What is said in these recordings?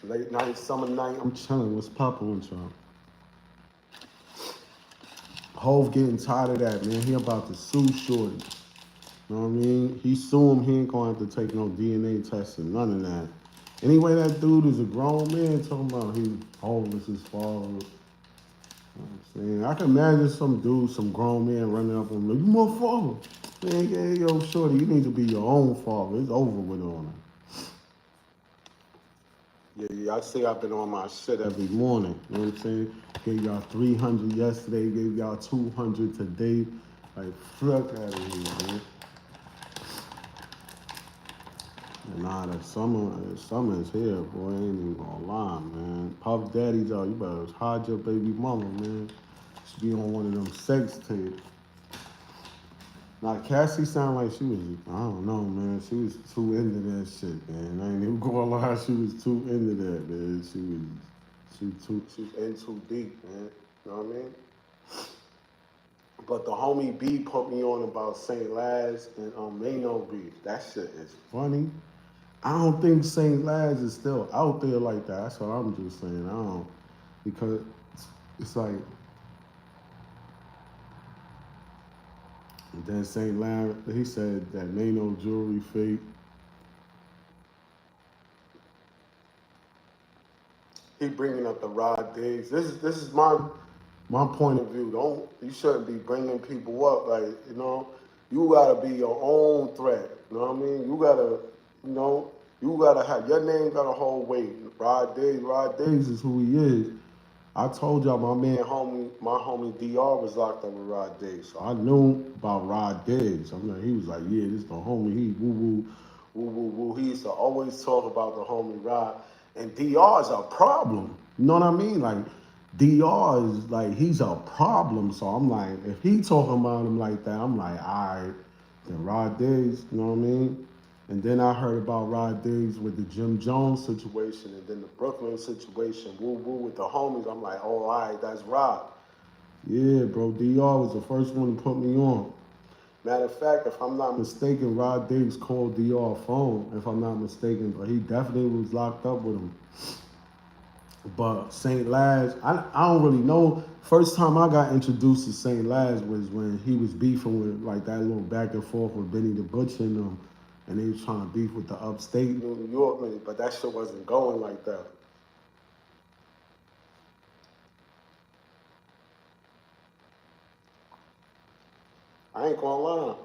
Late night, summer night, I'm chilling. What's poppin' with y'all? Hove getting tired of that, man. He about to sue Shorty. You know what I mean? He sue him. He ain't gonna have to take no DNA testing, none of that. Anyway, that dude is a grown man talking about Hove is his father. You know what I'm saying? I can imagine some dude, some grown man running up on him, like, you my father. Man, yeah, yo, Shorty, you need to be your own father. It's over with on him. Yeah, I say I've been on my shit every morning. You know what I'm saying? Gave y'all 300 yesterday, gave y'all 200 today. Like, fuck out of here, man. Nah, the summer is here, boy. I ain't even gonna lie, man. Puff Daddy's out. You better hide your baby mama, man. She be on one of them sex tapes. Now, Cassie sound like she was, I don't know, man. She was too into that shit, man. I ain't even gonna lie, she was too into that, man. She's in too deep, man. You know what I mean? But the homie B put me on about St. Laz and Mano beef. That shit is funny. I don't think St. Laz is still out there like that. That's what I'm just saying. I don't, because it's like, and then St. Laz, he said that Mano jewelry fake. He bringing up the Rod Diggs. This is my point of view. You shouldn't be bringing people up like, you know. You gotta be your own threat. You know what I mean? You know, you gotta have your name gotta hold weight. Rod Diggs is who he is. I told y'all my homie DR was locked up with Rod Diggs. So I knew about Rod Diggs. I'm like, he was like, yeah, this the homie. He woo. He used to always talk about the homie Rod. And DR is a problem. You know what I mean? Like, DR is like, he's a problem. So I'm like, if he talking about him like that, I'm like, all right, then Rod Diggs, you know what I mean? And then I heard about Rod Diggs with the Jim Jones situation and then the Brooklyn situation, woo with the homies. I'm like, oh, all right, that's Rod. Yeah, bro, DR was the first one to put me on. Matter of fact, if I'm not mistaken, Rod Diggs called DR phone, if I'm not mistaken, but he definitely was locked up with him. But St. Laz, I don't really know. First time I got introduced to St. Laz was when he was beefing with like that little back and forth with Benny the Butcher and them. And they was trying to beef with the upstate New York man, but that shit wasn't going like that. I ain't gonna lie.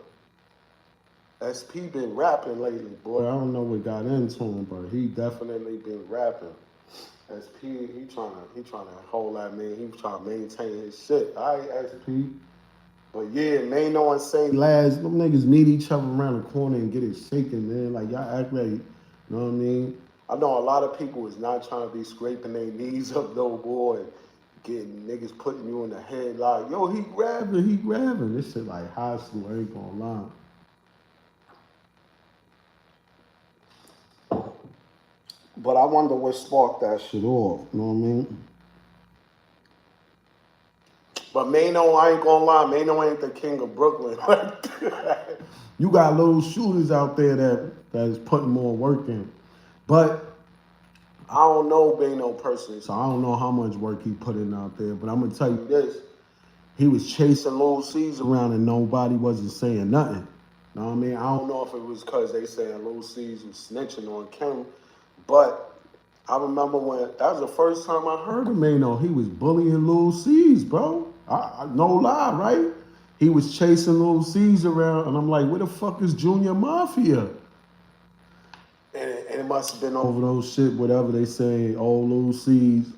SP been rapping lately, boy. I don't know what got into him, but he definitely been rapping. SP, he trying to hold that man. He trying to maintain his shit. All right, SP. But yeah, Mano and St. Laz, them niggas meet each other around the corner and get it shaking, man. Like y'all act like, you know what I mean? I know a lot of people is not trying to be scraping their knees up, no boy, and getting niggas putting you in the head like, yo, he grabbing. This shit like high school, I ain't gonna lie. But I wonder what sparked that shit off, you know what I mean? But Mano, I ain't gonna lie, Mano ain't the king of Brooklyn. You got little shooters out there that is putting more work in. But I don't know Mano personally, so I don't know how much work he put in out there. But I'm gonna tell you this. He was chasing Lil C's around and nobody wasn't saying nothing. You know what I mean? I don't know if it was because they saying Lil C's was snitching on Kim, but I remember when that was the first time I heard of Mano. He was bullying Lil C's, bro. No lie, right? He was chasing Lil C's around, and I'm like, where the fuck is Junior Mafia? And it must have been over those shit, whatever they say, old Lil C's.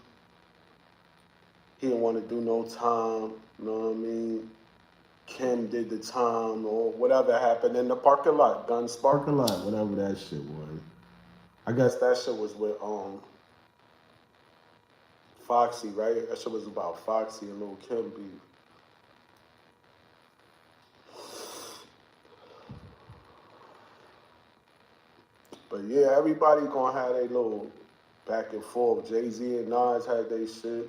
He didn't want to do no time, you know what I mean? Kim did the time or whatever happened in the parking lot, Guns parking lot, whatever that shit was. I guess that shit was with Foxy, right? That shit was about Foxy and Lil Kim beef. But yeah, everybody gonna have their little back and forth. Jay-Z and Nas had their shit.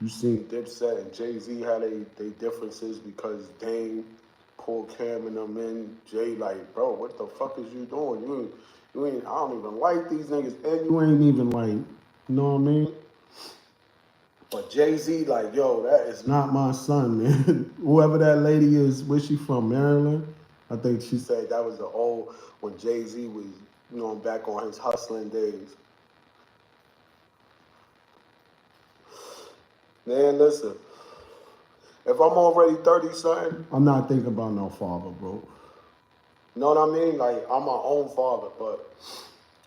You seen Dipset and Jay-Z had they differences because Dame pulled Cam and them in. Jay like, bro, what the fuck is you doing? You ain't I don't even like these niggas. And you ain't even like You know what I mean? But Jay-Z, like, yo, that is not my son, man. Whoever that lady is, where's she from, Maryland? I think she said that was the old, when Jay-Z was, back on his hustling days. Man, listen, if I'm already 30-something, I'm not thinking about no father, bro. You know what I mean? Like, I'm my own father, but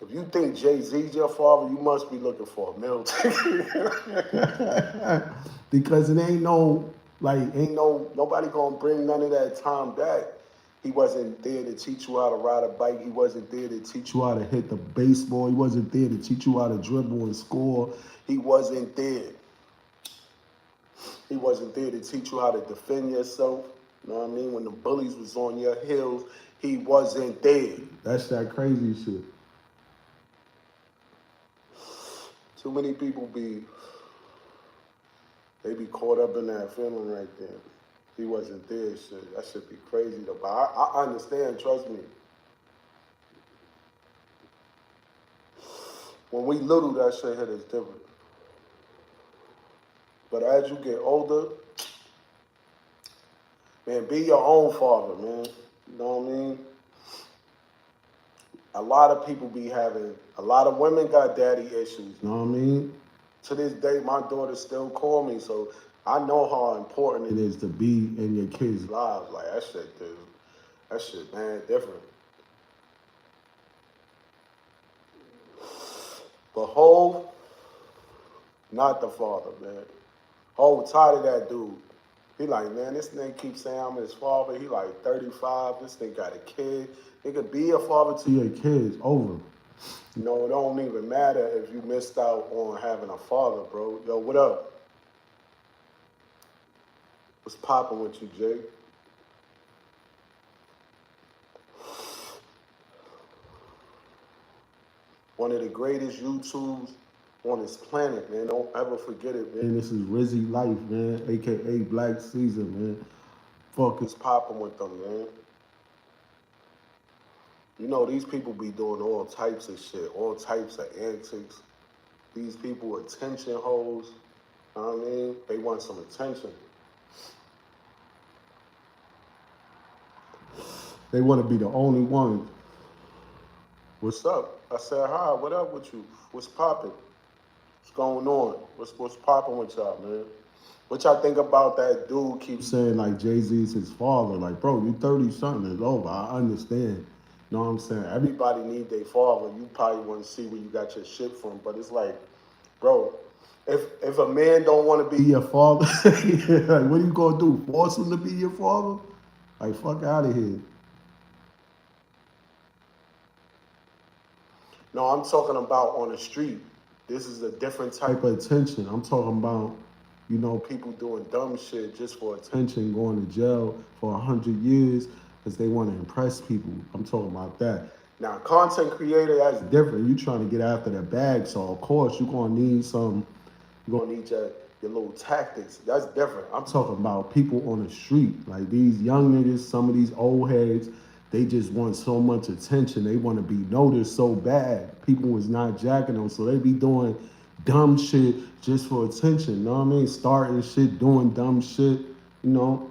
if you think Jay-Z's your father, you must be looking for a meal ticket. Because it ain't nobody gonna bring none of that time back. He wasn't there to teach you how to ride a bike. He wasn't there to teach you how to hit the baseball. He wasn't there to teach you how to dribble and score. He wasn't there. He wasn't there to teach you how to defend yourself. You know what I mean? When the bullies was on your heels, he wasn't there. That's that crazy shit. Too many people be caught up in that feeling right there. He wasn't there, shit. That should be crazy though. But I understand, trust me. When we little, that shit hit us different. But as you get older, man, be your own father, man. You know what I mean? A lot of people be having, a lot of women got daddy issues. You know what I mean? To this day, my daughter still call me, so I know how important it is to be in your kids' lives. Like, that shit, dude. That shit, man, different. But Hov, not the father, man. Hov tired of that dude. He like, man, this nigga keeps saying I'm his father. He like 35. This nigga got a kid. Nigga, be a father to your kids. Over. You know, it don't even matter if you missed out on having a father, bro. Yo, what up? What's popping with you, Jay? One of the greatest YouTubes on this planet, man. Don't ever forget it, man. This is Rizzy Life, man. A.K.A. Black Caesar, man. Fuck is popping with them, man. You know, these people be doing all types of shit, all types of antics. These people attention hoes. You know what I mean? They want some attention. They want to be the only ones. What's up? I said, hi, what up with you? What's popping? What's going on? What's popping with y'all, man? What y'all think about that dude keeps saying like Jay-Z's his father? Like, bro, you 30-something, it's over. I understand. You know what I'm saying? Everybody need their father. You probably want to see where you got your shit from, but it's like, bro, if a man don't want to be your father, like, what are you gonna do? Force him to be your father? Like, fuck out of here. No, I'm talking about on the street. This is a different type of attention. I'm talking about, people doing dumb shit just for attention, going to jail for 100 years because they want to impress people. I'm talking about that. Now, content creator, that's different. You trying to get after the bag, so of course you're gonna need some. You're gonna need your little tactics. That's different. I'm talking about people on the street, like these young niggas, some of these old heads. They just want so much attention. They want to be noticed so bad. People was not jacking them, so they be doing dumb shit just for attention. You know what I mean? Starting shit, doing dumb shit. You know,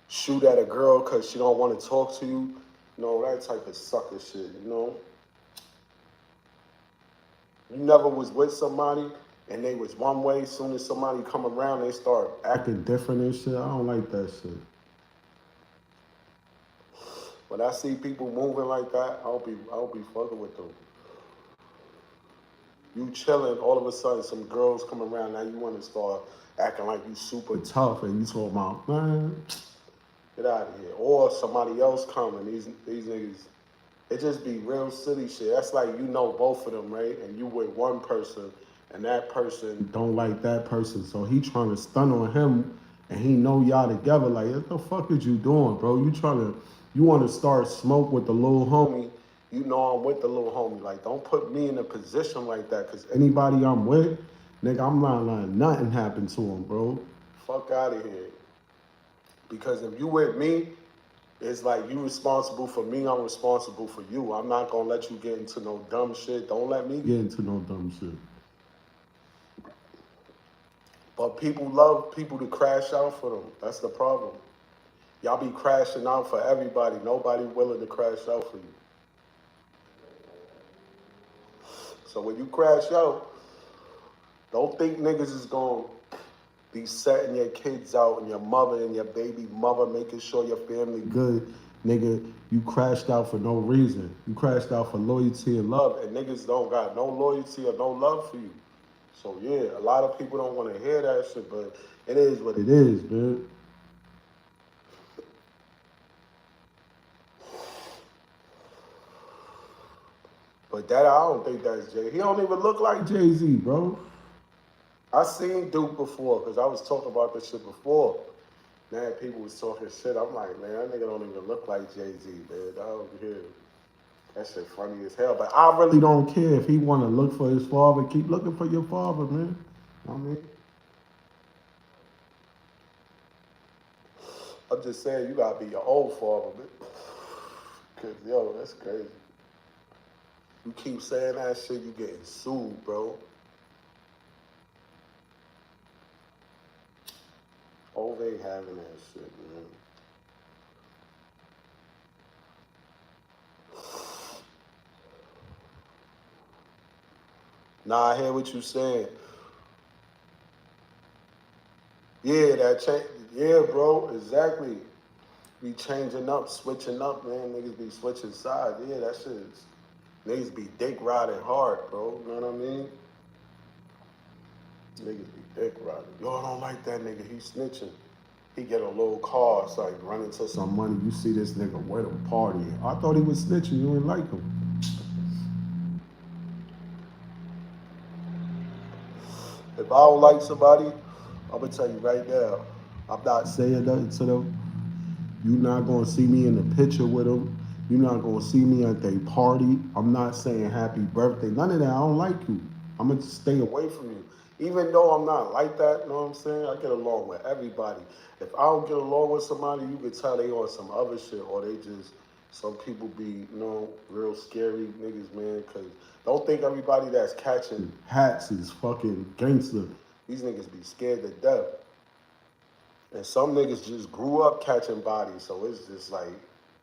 shoot at a girl because she don't want to talk to you. You know, that type of sucker shit. You know, you never was with somebody and they was one way. As soon as somebody come around, they start acting different and shit. I don't like that shit. When I see people moving like that, I'll be fucking with them. You chilling, all of a sudden some girls come around, now you want to start acting like you super tough and you talking about, man, get out of here. Or somebody else coming, these niggas, it just be real silly shit. That's like both of them, right? And you with one person and that person don't like that person, so he trying to stun on him and he know y'all together. Like, what the fuck is you doing, bro? You want to start smoke with the little homie. You know I'm with the little homie. Like, don't put me in a position like that, because anybody I'm with, nigga, I'm not letting nothing happen to him, bro. Fuck out of here. Because if you with me, It's like you responsible for me, I'm responsible for you. I'm not gonna let you get into no dumb shit. Don't let me get into no dumb shit. But people love people to crash out for them. That's the problem. Y'all be crashing out for everybody. Nobody willing to crash out for you. So when you crash out, don't think niggas is gonna be setting your kids out and your mother and your baby mother, making sure your family good. Nigga, you crashed out for no reason. You crashed out for loyalty and love, and niggas don't got no loyalty or no love for you. So yeah, a lot of people don't want to hear that shit, but it is what it is, man. But that I don't think that's Jay. He don't even look like Jay-Z, bro. I seen Duke before because I was talking about this shit before. Man, people was talking shit. I'm like, man, that nigga don't even look like Jay-Z, man. I don't care. That shit funny as hell. But I really don't care if he want to look for his father. Keep looking for your father, man. You know what I mean? I'm just saying, you gotta be your old father, man. Cause yo, that's crazy. You keep saying that shit, you getting sued, bro. Ove having that shit, man. Nah, I hear what you saying. Yeah, that change. Yeah, bro, exactly. Be changing up, switching up, man. Niggas be switching sides. Yeah, that shit is. Niggas be dick riding hard, bro. You know what I mean? Niggas be dick riding. Yo, I don't like that nigga. He snitching. He get a little car, it's like run into some money. You see this nigga with him partying. I thought he was snitching. You ain't like him. If I don't like somebody, I'm gonna tell you right now. I'm not saying nothing to them. You're not gonna see me in the picture with them. You're not gonna see me at their party. I'm not saying happy birthday. None of that. I don't like you. I'm gonna stay away from you. Even though I'm not like that, you know what I'm saying? I get along with everybody. If I don't get along with somebody, you can tell they on some other shit or they just, some people be, real scary niggas, man. Cause don't think everybody that's catching hats is fucking gangster. These niggas be scared to death. And some niggas just grew up catching bodies, so it's just like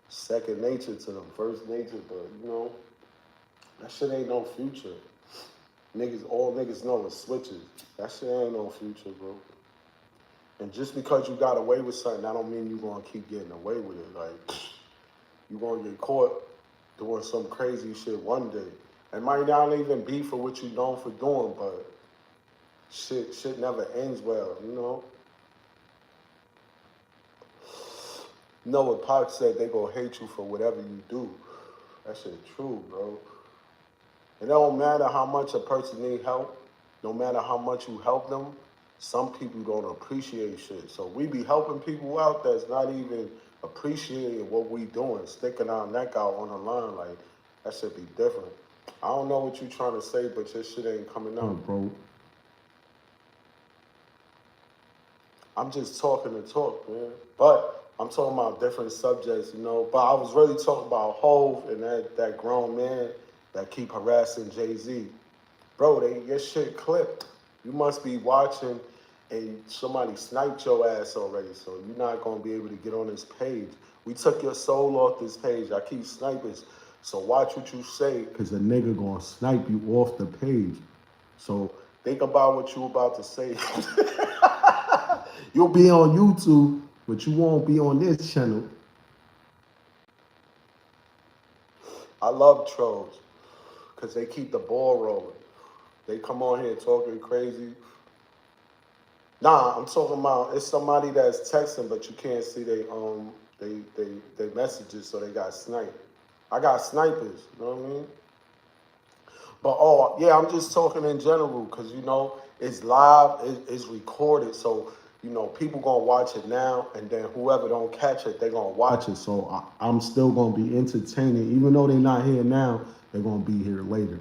second nature to them, first nature. But that shit ain't no future. Niggas, all niggas know is switches. That shit ain't no future, bro. And just because you got away with something, that don't mean you gonna keep getting away with it. Like you gonna get caught doing some crazy shit one day. It might not even be for what you known for doing, but shit never ends well, you know. You know what Pac said, they gonna hate you for whatever you do. That shit true, bro. It don't matter how much a person need help, no matter how much you help them, some people don't appreciate shit. So we be helping people out that's not even appreciating what we doing, sticking our neck out on the line, like that should be different. I don't know what you trying to say, but your shit ain't coming out, bro. I'm just talking to talk, man. But I'm talking about different subjects, you know. But I was really talking about Hove and that grown man that keep harassing Jay-Z. Bro, your shit clipped. You must be watching and somebody sniped your ass already, so you're not gonna be able to get on this page. We took your soul off this page. I keep sniping. So watch what you say, cause a nigga gonna snipe you off the page. So think about what you about to say. You'll be on YouTube, but you won't be on this channel. I love trolls because they keep the ball rolling. They come on here talking crazy. Nah, I'm talking about it's somebody that's texting, but you can't see they messages, so they got sniped. I got snipers, you know what I mean? But yeah, I'm just talking in general because it's live, it's recorded, so people gonna watch it now, and then whoever don't catch it, they gonna watch it. So I'm still gonna be entertaining, even though they're not here now, they're gonna be here later.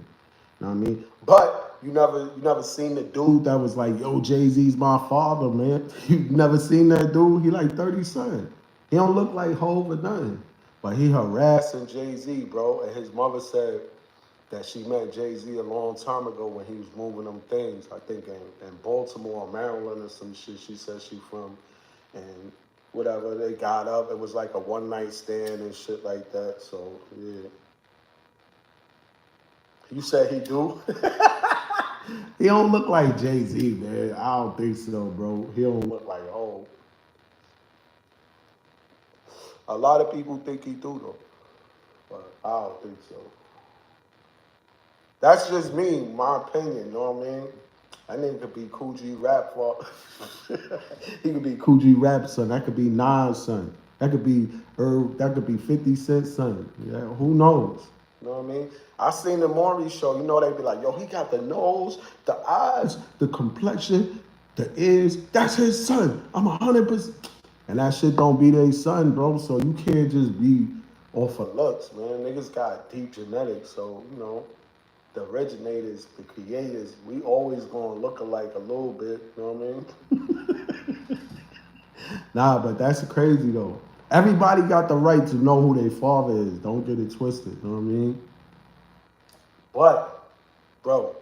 You know what I mean? But you never seen the dude that was like, yo, Jay-Z's my father, man. You never seen that dude? He like 30 something. He don't look like Hov or nothing. But he harassing Jay-Z, bro. And his mother said that she met Jay-Z a long time ago when he was moving them things. I think in Baltimore or Maryland or some shit. She said she from. And whatever, they got up. It was like a one-night stand and shit like that. So, yeah. You said he do? He don't look like Jay-Z, man. I don't think so, bro. He don't look like Hov. A lot of people think he do, though. But I don't think so. That's just me, my opinion, you know what I mean? That nigga could be Cool G Rap for he could be Cool G Rap son. That could be Nas son. That could be that could be 50 Cent son. Yeah, who knows? You know what I mean? I seen the Maury show, you know, they be like, yo, he got the nose, the eyes, the complexion, the ears. That's his son. I'm 100%. And that shit don't be their son, bro. So you can't just be off of looks, man. Niggas got deep genetics, so, you know, the originators, the creators, we always gonna look alike a little bit, you know what I mean? Nah, but that's crazy though. Everybody got the right to know who their father is. Don't get it twisted, you know what I mean? But, bro,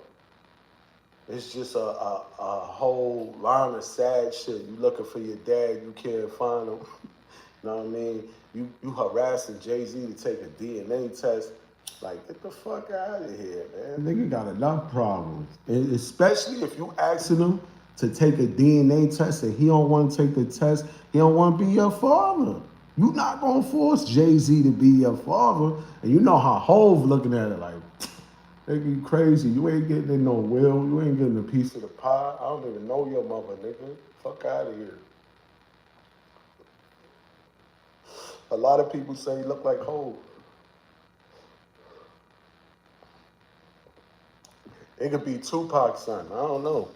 it's just a whole line of sad shit. You looking for your dad, you can't find him. You know what I mean? You harassing Jay-Z to take a DNA test. Like, get the fuck out of here, man. Nigga got enough problems. And especially if you asking him to take a DNA test and he don't want to take the test, he don't want to be your father. You not gonna force Jay-Z to be your father. And you know how Hov looking at it like, nigga, you crazy. You ain't getting in no will. You ain't getting a piece of the pie. I don't even know your mother, nigga. Fuck out of here. A lot of people say he look like Hov. It could be Tupac's son. I don't know.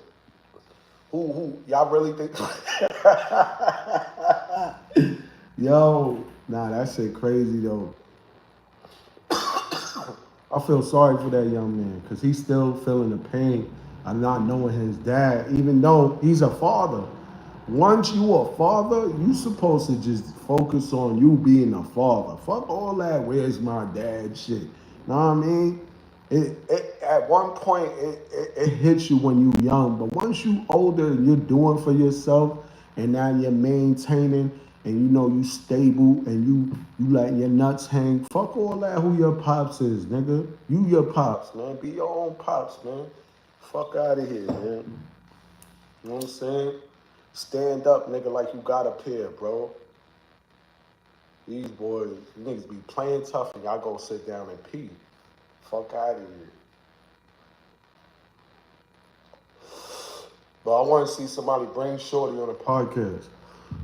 Who? Y'all really think? Yo, nah, that shit crazy though. I feel sorry for that young man because he's still feeling the pain of not knowing his dad, even though he's a father. Once you a father, you supposed to just focus on you being a father. Fuck all that, where's my dad shit. Know what I mean? At one point, it hits you when you young, but once you older and you're doing for yourself, and now you're maintaining, and you know you stable, and you letting your nuts hang. Fuck all that. Who your pops is, nigga? You your pops, man. Be your own pops, man. Fuck out of here, man. You know what I'm saying? Stand up, nigga, like you got a pair, bro. These boys, niggas be playing tough, and y'all go sit down and pee. Fuck out of here. But I want to see somebody bring Shorty on a podcast.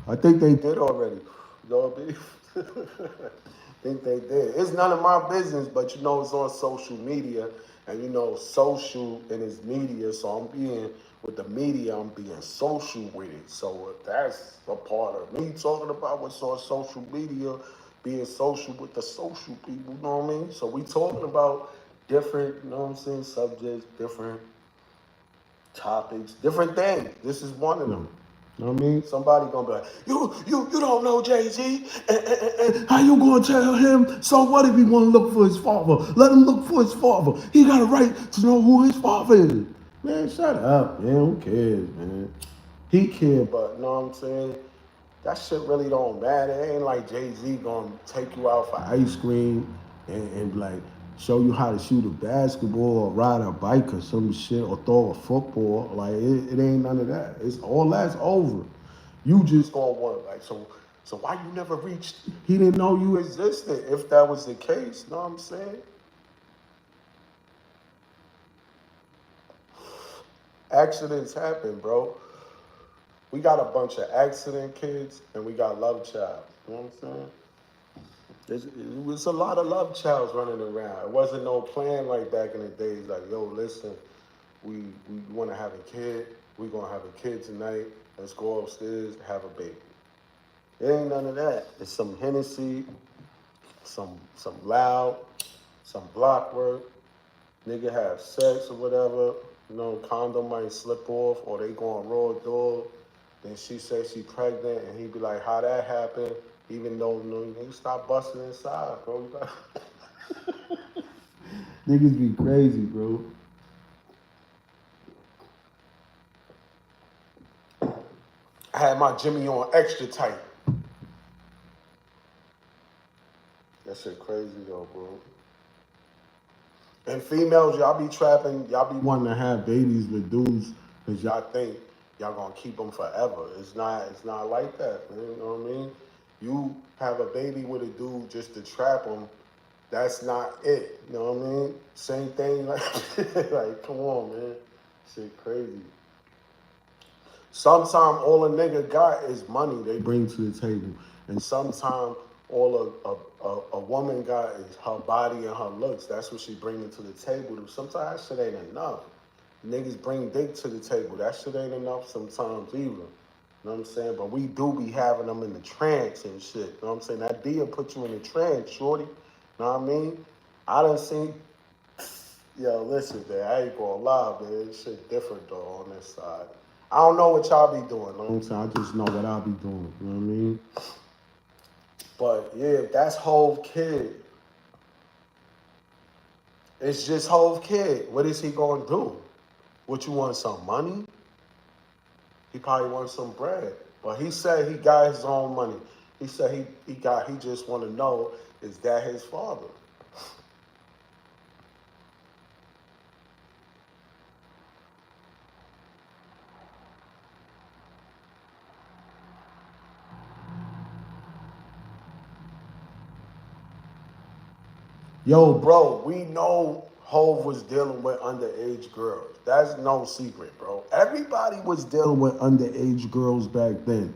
I think they did already. You know what I mean? I think they did. It's none of my business, but you know it's on social media. And you know, social and it's media, so I'm being, with the media, I'm being social with it. So that's a part of me talking about what's on social media, being social with the social people, you know what I mean? So we talking about different, you know what I'm saying, subjects, different topics, different things. This is one of them. You know what I mean? Somebody gonna be like, you don't know Jay-Z, and how you gonna tell him? So what if he wanna look for his father? Let him look for his father. He got a right to know who his father is. Man, shut up, man. Who cares, man? He cared, but you know what I'm saying? That shit really don't matter. It ain't like Jay-Z gonna take you out for ice cream and like show you how to shoot a basketball or ride a bike or some shit or throw a football. Like it ain't none of that. It's all that's over. You just gonna want like so why you never reached? He didn't know you existed. If that was the case, you know what I'm saying? Accidents happen, bro. We got a bunch of accident kids and we got love child. You know what I'm saying? It was a lot of love childs running around. It wasn't no plan like back in the days. Like, yo, listen, we want to have a kid. We gonna have a kid tonight. Let's go upstairs, have a baby. It ain't none of that. It's some Hennessy, some loud, some block work. Nigga have sex or whatever. You know, condom might slip off or they going raw dog. Then she say she pregnant and he be like, how that happened? Even though niggas stop busting inside, bro. Niggas be crazy, bro. I had my Jimmy on extra tight. That shit crazy though, bro. And females, y'all be trapping, y'all be wanting to have babies with dudes because y'all think y'all gonna keep them forever. It's not like that, man. You know what I mean? You have a baby with a dude just to trap him. That's not it. You know what I mean? Same thing, like, like come on, man. Shit crazy. Sometimes all a nigga got is money they bring to the table, and sometimes all a woman got is her body and her looks. That's what she bringing to the table. Sometimes that shit ain't enough. Niggas bring dick to the table. That shit ain't enough sometimes either. You know what I'm saying? But we do be having them in the trance and shit. You know what I'm saying? That deal put you in the trance, shorty. You know what I mean? I done seen. Yo, listen, man, I ain't gonna lie, man. This shit different though on this side. I don't know what y'all be doing. You know what I'm saying? I just know what I'll be doing. You know what I mean? But yeah, if that's Hove kid, it's just Hove kid. What is he gonna do? What you want? Some money? He probably wants some bread. But he said he got his own money. He said he just want to know, is that his father? Yo, bro, we know Hove was dealing with underage girls. That's no secret, bro. Everybody was dealing with underage girls back then.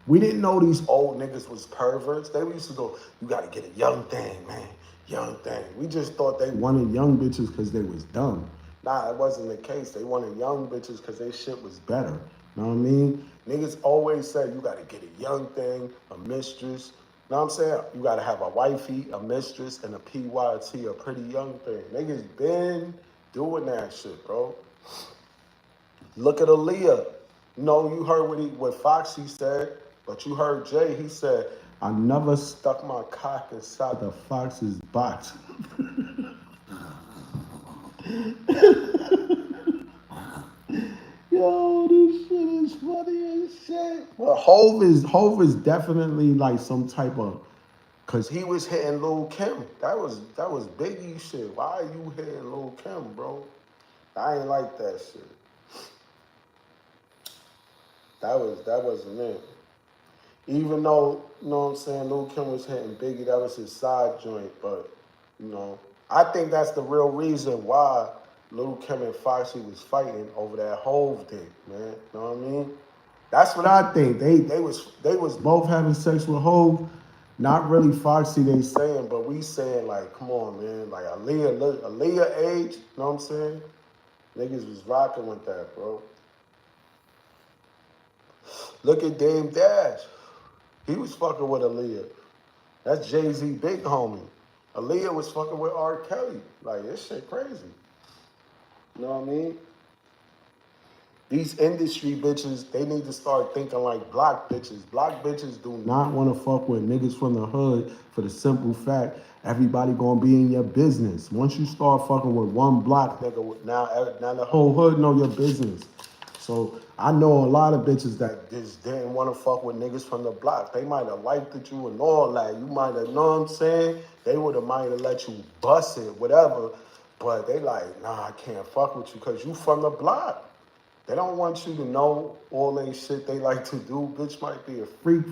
We didn't know these old niggas was perverts. They used to go, you gotta get a young thing, man. Young thing. We just thought they wanted young bitches because they was dumb. Nah, that wasn't the case. They wanted young bitches because their shit was better. You know what I mean? Niggas always said you gotta get a young thing, a mistress. You know what I'm saying? You gotta have a wifey, a mistress, and a PYT, a pretty young thing. Niggas been doing that shit, bro. Look at Aaliyah. No, you heard what Foxy said, but you heard Jay. He said, I never stuck my cock inside the fox's box. Yo, this shit is funny as shit. Well, Hove is definitely like some type of, cause he was hitting Lil Kim. That was Biggie shit. Why are you hitting Lil Kim, bro? I ain't like that shit. That wasn't it. Even though, you know what I'm saying, Lil Kim was hitting Biggie, that was his side joint, but, you know, I think that's the real reason why Lil Kim and Foxy was fighting over that Hove thing, man. You know what I mean? That's what I think. They was both having sex with Hove. Not really Foxy they saying, but we saying like, come on, man. Like Aaliyah age, you know what I'm saying? Niggas was rocking with that, bro. Look at Dame Dash. He was fucking with Aaliyah. That's Jay-Z big homie. Aaliyah was fucking with R. Kelly. Like, this shit crazy. You know what I mean? These industry bitches, they need to start thinking like block bitches. Block bitches do not want to fuck with niggas from the hood for the simple fact everybody gonna be in your business. Once you start fucking with one block nigga, now the whole hood know your business. So I know a lot of bitches that just didn't want to fuck with niggas from the block. They might have liked it you and all that. You might have, know what I'm saying? They would have might have let you bust it, whatever. But they like, nah, I can't fuck with you because you from the block. They don't want you to know all that shit they like to do. Bitch might be a freak.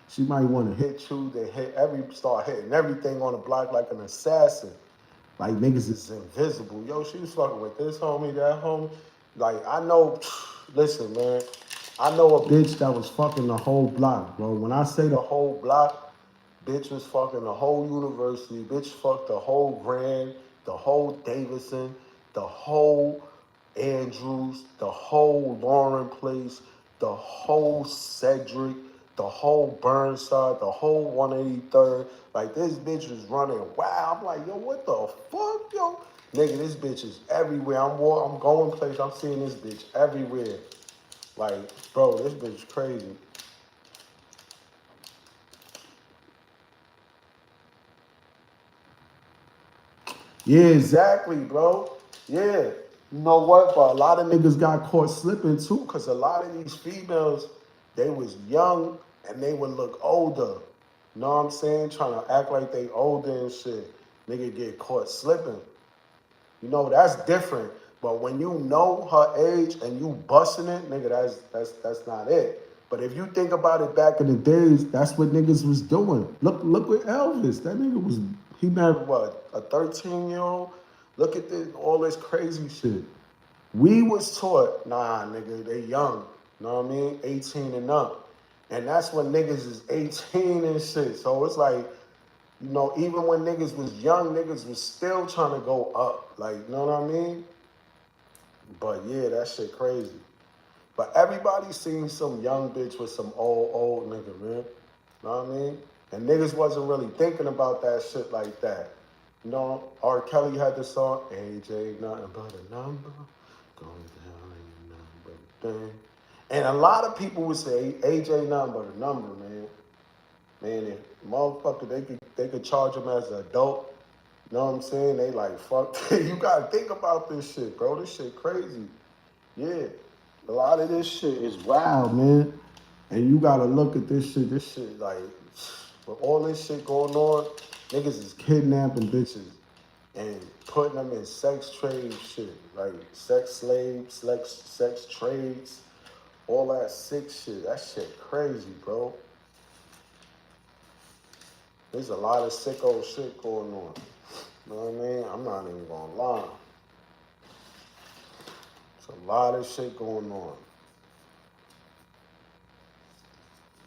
She might want to hit you, then start hitting everything on the block like an assassin. Like niggas is invisible. Yo, she was fucking with this homie, that homie. Like I know, listen, man. I know a bitch that was fucking the whole block, bro. When I say the whole block, bitch was fucking the whole university. Bitch fucked the whole Grand, the whole Davidson, the whole Andrews, the whole Lauren Place, the whole Cedric, the whole Burnside, the whole 183rd. Like this bitch was running. Wow, I'm like, yo, what the fuck, yo? Nigga, this bitch is everywhere. I'm going places. I'm seeing this bitch everywhere. Like, bro, this bitch crazy. Yeah, exactly, bro. Yeah. You know what? But a lot of niggas got caught slipping too, because a lot of these females, they was young and they would look older. You know what I'm saying? Trying to act like they older and shit. Nigga get caught slipping. You know, that's different. But when you know her age and you busting it, nigga, that's not it. But if you think about it back in the days, that's what niggas was doing. Look with Elvis. That nigga was he married what, a 13-year-old? Look at this all this crazy shit. We was taught, nah, nigga, they young. You know what I mean? 18 and up. And that's when niggas is 18 and shit. So it's like, you know, even when niggas was young, niggas was still trying to go up. Like, you know what I mean? But yeah, that shit crazy. But everybody seen some young bitch with some old nigga, man. You know what I mean? And niggas wasn't really thinking about that shit like that. You know, R. Kelly had the song, AJ, nothing but a number, going down ain't nothing but a thing. And a lot of people would say, AJ, nothing but a number, man. Man, if motherfucker, they could charge him as an adult. You know what I'm saying? They like, fuck, you gotta think about this shit, bro. This shit crazy. Yeah. A lot of this shit is wild, man. And you gotta look at this shit, like, with all this shit going on, niggas is kidnapping bitches and putting them in sex trade shit, like sex slaves, sex trades, all that sick shit. That shit crazy, bro. There's a lot of sicko shit going on. You know what I mean? I'm not even gonna lie. There's a lot of shit going on.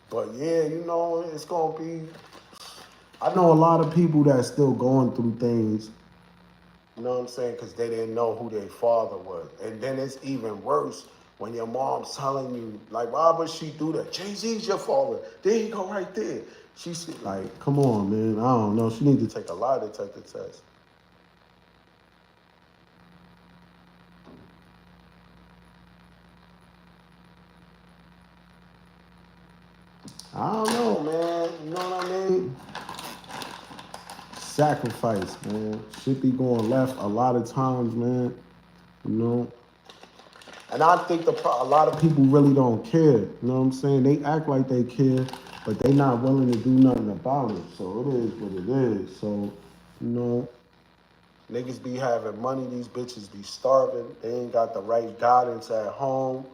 But yeah, you know, it's gonna be. I know a lot of people that's still going through things, you know what I'm saying, because they didn't know who their father was. And then it's even worse when your mom's telling you, like, why would she do that? Jay-Z's your father. There you go right there. She's like, come on, man. I don't know. She needs to take a lie detector test. I don't know, man. You know what I mean? Sacrifice, man. Shit be going left a lot of times, man. You know? And I think a lot of people really don't care. You know what I'm saying? They act like they care, but they not willing to do nothing about it. So it is what it is. So, you know, niggas be having money, these bitches be starving. They ain't got the right guidance at home.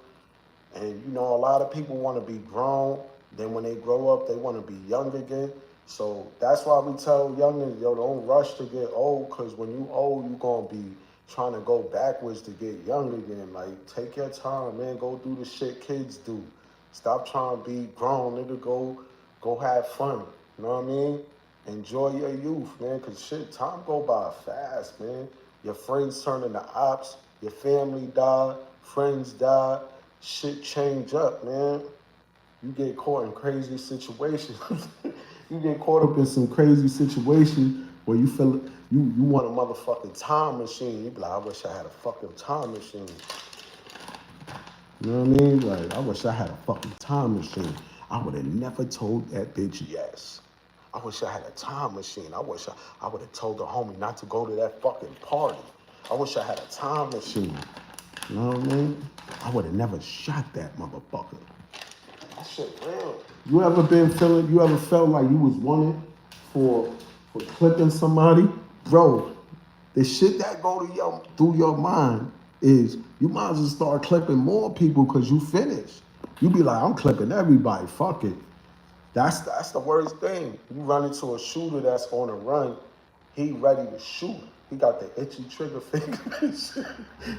And you know, a lot of people want to be grown. Then when they grow up, they want to be young again. So that's why we tell youngins, yo, don't rush to get old, because when you old, you gonna be trying to go backwards to get young again. Like, take your time, man. Go do the shit kids do. Stop trying to be grown, nigga. Go have fun. You know what I mean? Enjoy your youth, man. Cause shit, time go by fast, man. Your friends turn into ops. Your family die. Friends die. Shit change up, man. You get caught in crazy situations. You get caught up in some crazy situation where you feel you want a motherfucking time machine. You be like, I wish I had a fucking time machine. You know what I mean? Like, I wish I had a fucking time machine. I would have never told that bitch yes. I wish I had a time machine. I would have told the homie not to go to that fucking party. I wish I had a time machine. You know what I mean? I would have never shot that motherfucker. That shit real. You ever felt like you was wanted for clipping somebody? Bro, the shit that go to through your mind is you might as well start clipping more people because you finished. You be like, I'm clipping everybody, fuck it. That's the worst thing. You run into a shooter that's on a run, he ready to shoot. He got the itchy trigger finger.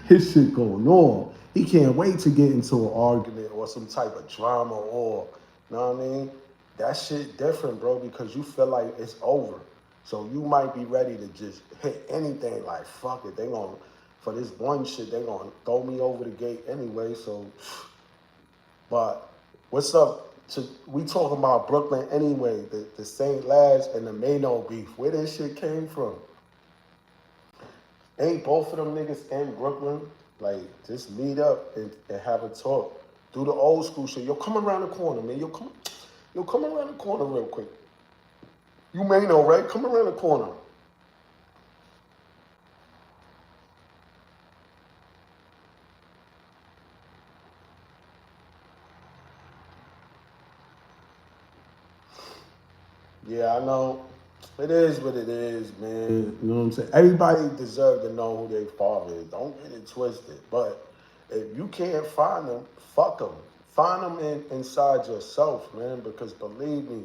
His shit going on. He can't wait to get into an argument or some type of drama or, you know what I mean? That shit different, bro, because you feel like it's over. So you might be ready to just hit anything like, fuck it. They gonna, for this one shit, they gonna throw me over the gate anyway, so. But what's up? We talking about Brooklyn anyway, the St. Lads and the Mano beef. Where this shit came from? Ain't both of them niggas in Brooklyn? Like, just meet up and have a talk. Do the old school shit. Yo, come around the corner, man. Come around the corner real quick. You Mano, right? Come around the corner. Yeah, I know. It is what it is, man. You know what I'm saying? Everybody deserves to know who their father is. Don't get it twisted. But if you can't find them, fuck them. Find them inside yourself, man. Because believe me,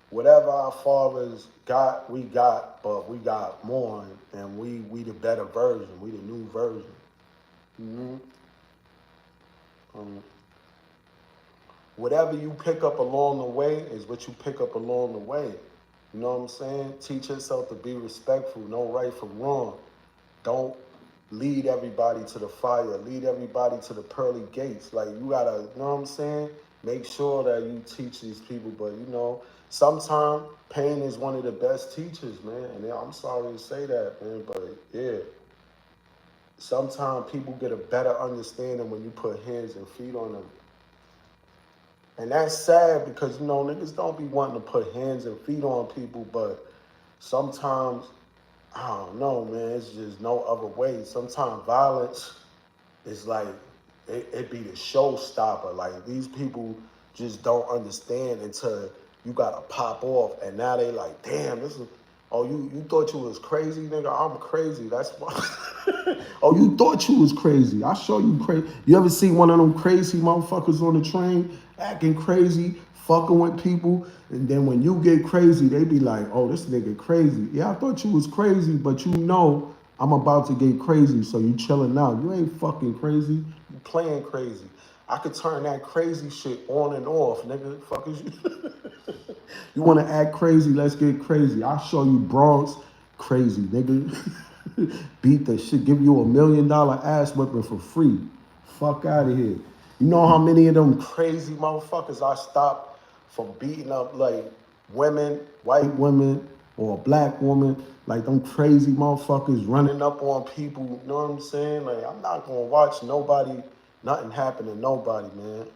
whatever our fathers got, we got, but we got more, and we the better version. We the new version. hmm Um, whatever you pick up along the way is what you pick up along the way. You know what I'm saying? Teach yourself to be respectful, know right from wrong. Don't lead everybody to the fire. Lead everybody to the pearly gates. Like you gotta, you know what I'm saying? Make sure that you teach these people. But you know, sometimes pain is one of the best teachers, man. And I'm sorry to say that, man, but yeah. Sometimes people get a better understanding when you put hands and feet on them. And that's sad because, you know, niggas don't be wanting to put hands and feet on people, but sometimes, I don't know, man, it's just no other way. Sometimes violence is like, it be the showstopper. Like, these people just don't understand until you gotta pop off. And now they like, damn, this is, oh, you thought you was crazy, nigga? I'm crazy. That's why. Oh, you thought you was crazy. I show you crazy. You ever see one of them crazy motherfuckers on the train acting crazy, fucking with people? And then when you get crazy, they be like, oh, this nigga crazy. Yeah, I thought you was crazy, but you know I'm about to get crazy, so you chilling out. You ain't fucking crazy. You playing crazy. I could turn that crazy shit on and off, nigga. Fuck is you? You want to act crazy? Let's get crazy. I'll show you Bronx crazy, nigga. Beat the shit. Give you $1 million ass whipping for free. Fuck out of here. You know how many of them crazy motherfuckers I stopped from beating up like women, white women, or a black woman, like them crazy motherfuckers running up on people. You know what I'm saying? Like I'm not gonna watch nobody, nothing happen to nobody, man.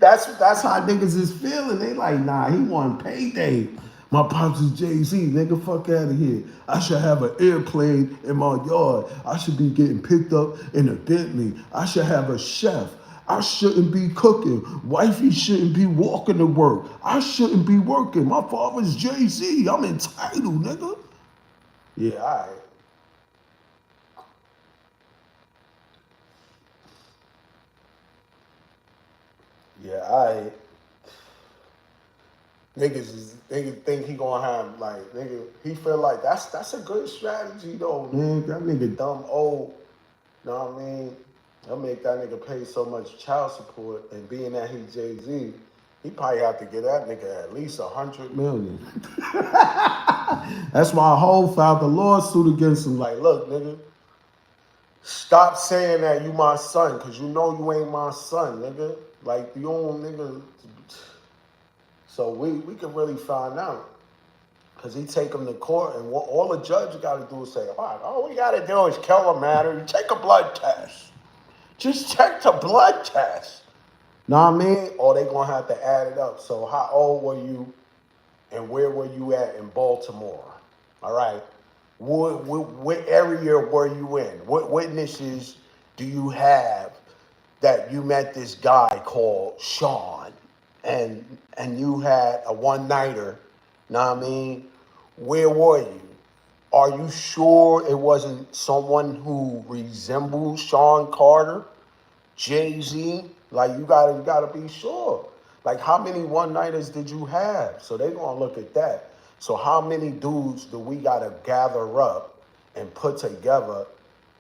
That's how niggas is feeling. They like, nah, he want payday. My pops is Jay-Z, nigga, fuck out of here. I should have an airplane in my yard. I should be getting picked up in a Bentley. I should have a chef. I shouldn't be cooking. Wifey shouldn't be walking to work. I shouldn't be working. My father's Jay-Z. I'm entitled, nigga. Yeah, all right. Yeah, all right. Niggas think he gonna have like nigga. He feel like that's a good strategy though, man. That nigga dumb old. Know what I mean? They'll make that nigga pay so much child support, and being that he Jay Z, he probably have to get that nigga at least 100 million. That's why Hov filed the lawsuit against him. Like, look, nigga, stop saying that you my son, cause you know you ain't my son, nigga. Like you don't, nigga. So we can really find out. Because he take him to court, and all the judge got to do is say, all right, all we got to do is kill a matter. You take a blood test. Just check the blood test. Know what I mean? Or they going to have to add it up. So how old were you, and where were you at in Baltimore? All right. What area were you in? What witnesses do you have that you met this guy called Sean, and you had a one nighter? Know what I mean? Where were you? Are you sure it wasn't someone who resembles Sean Carter, Jay Z? Like you gotta be sure. Like how many one nighters did you have? So they gonna look at that. So how many dudes do we gotta gather up and put together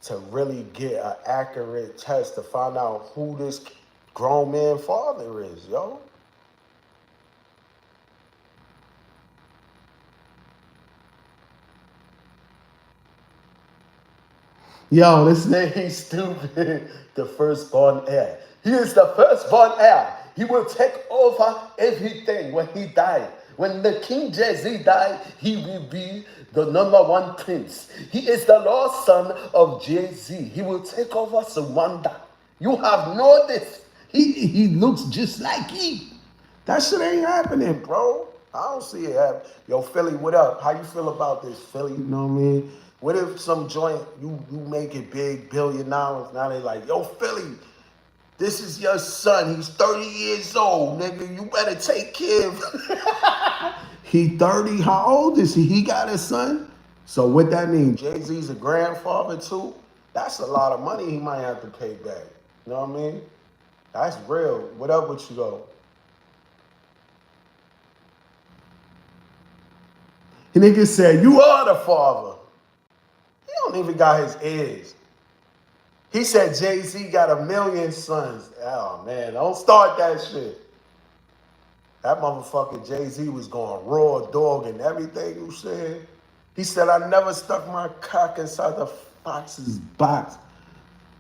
to really get an accurate test to find out who this grown man father is, yo? Yo, this nigga stupid. The firstborn heir. He is the firstborn heir. He will take over everything when he died. When the King Jay-Z died, he will be the number one prince. He is the lost son of Jay-Z. He will take over Rwanda. You have noticed. He looks just like him. That shit ain't happening, bro. I don't see it happen. Yo, Philly, what up? How you feel about this, Philly? You know what I mean? What if some joint, you make it big, $1 billion, now they like, yo, Philly, this is your son. He's 30 years old, nigga. You better take care of him. He 30. How old is he? He got a son? So what that mean? Jay-Z's a grandfather too? That's a lot of money he might have to pay back. You know what I mean? That's real. What up with you though? The nigga said, you are the father. He don't even got his ears. He said Jay-Z got 1,000,000 sons. Oh man, don't start that shit. That motherfucker Jay-Z was going raw dog and everything you said. He said, I never stuck my cock inside the fox's box.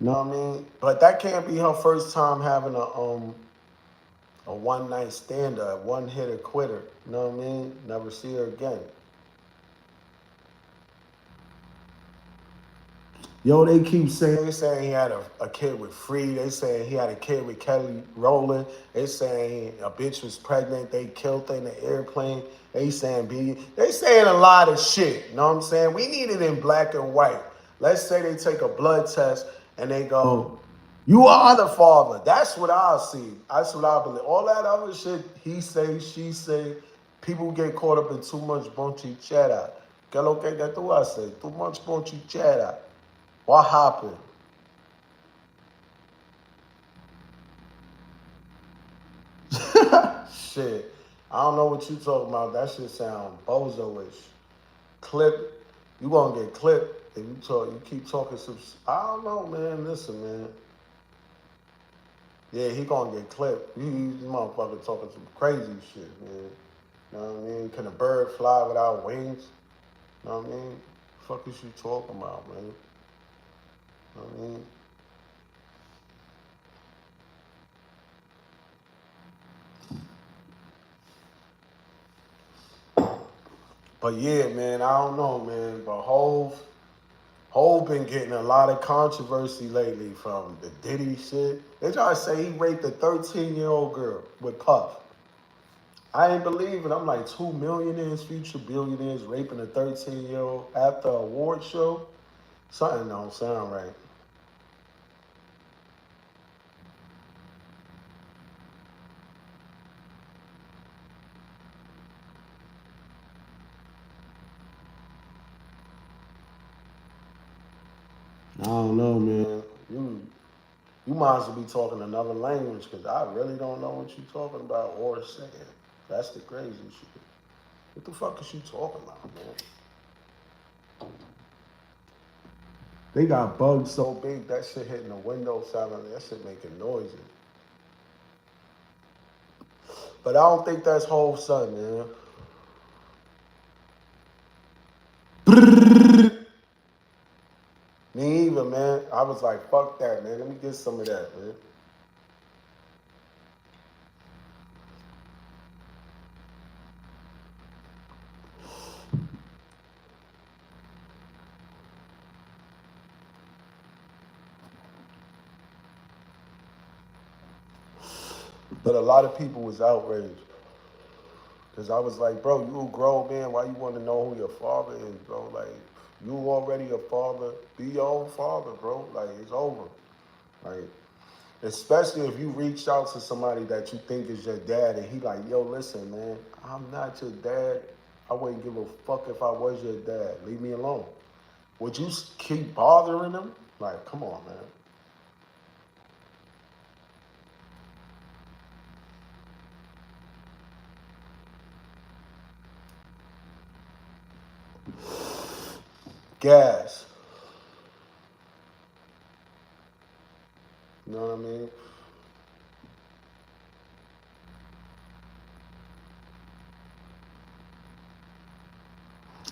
You know what I mean? But that can't be her first time having a one night stand, a one hitter quitter. You know what I mean? Never see her again. Yo, they keep saying, they saying he had a kid with Free. They saying he had a kid with Kelly Rowland. They saying a bitch was pregnant. They killed her in the airplane. They saying a lot of shit. You know what I'm saying? We need it in black and white. Let's say they take a blood test and they go, you are the father. That's what I'll see. That's what I believe. All that other shit, he say, she say, people get caught up in too much bonchicera. Que lo que tú haces? Too much bonchicera. What happened? Shit. I don't know what you talking about. That shit sound bozo-ish. Clip. You gonna get clipped if you keep talking some. I don't know, man. Listen, man. Yeah, he gonna get clipped. You motherfucker talking some crazy shit, man. You know what I mean? Can a bird fly without wings? You know what I mean? The fuck is you talking about, man? You know what I mean? But yeah, man, I don't know, man. But Hov been getting a lot of controversy lately from the Diddy shit. They try to say he raped a 13-year-old girl with Puff. I ain't believe it. I'm like, 2 millionaires, future billionaires raping a 13-year-old after a award show? Something don't sound right. I don't know, man. You might as well be talking another language because I really don't know what you're talking about or saying. That's the crazy shit. What the fuck is you talking about, man? They got bugs so big that shit hitting the window sounding. That shit making noises. But I don't think that's whole son, man. Me either, man. I was like, fuck that, man. Let me get some of that, man. But a lot of people was outraged. Because I was like, bro, you a grown man. Why you want to know who your father is, bro? Like, you already a father. Be your own father, bro. Like, it's over. Like, especially if you reach out to somebody that you think is your dad and he like, yo, listen, man, I'm not your dad. I wouldn't give a fuck if I was your dad. Leave me alone. Would you keep bothering him? Like, come on, man. Gas. You know what I mean?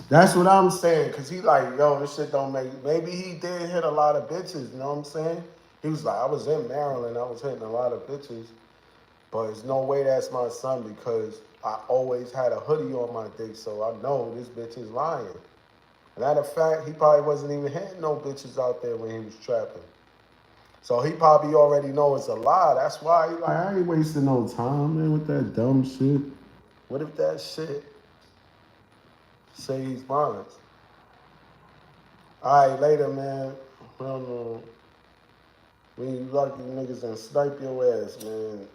That's what I'm saying. Cause he like, yo, this shit don't make. Maybe he did hit a lot of bitches. You know what I'm saying? He was like, I was in Maryland. I was hitting a lot of bitches, but there's no way that's my son because I always had a hoodie on my dick, so I know this bitch is lying. Matter of fact, he probably wasn't even hitting no bitches out there when he was trapping. So he probably already know it's a lie. That's why he like, I ain't wasting no time, man, with that dumb shit. What if that shit say he's mine? All right, later, man. When you lucky niggas and snipe your ass, man.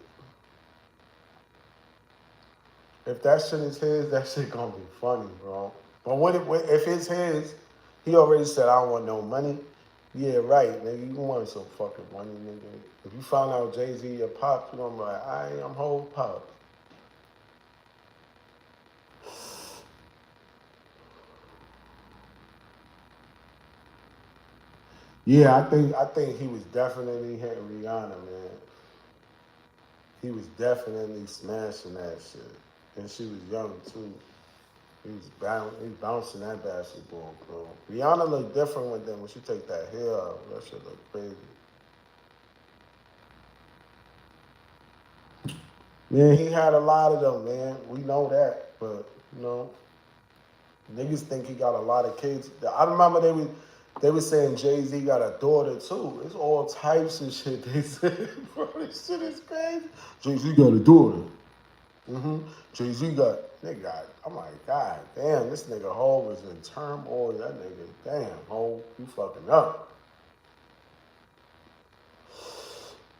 If that shit is his, that shit gonna be funny, bro. But if it's his, he already said I don't want no money. Yeah, right, nigga. You want some fucking money, nigga. If you found out Jay-Z your pop, you gonna be like, I'm whole pop. Yeah, I think he was definitely hitting Rihanna, man. He was definitely smashing that shit. And she was young too. He was bouncing that basketball, bro. Rihanna look different when she take that hair out. That shit look crazy. Man, he had a lot of them, man. We know that, but you know, niggas think he got a lot of kids. I remember they was saying Jay Z got a daughter too. It's all types of shit they said, bro. This shit is crazy. Jay Z got a daughter. Jay Z got nigga. I'm like, God damn, this nigga Hov is in turmoil. That nigga, damn, Hov, you fucking up.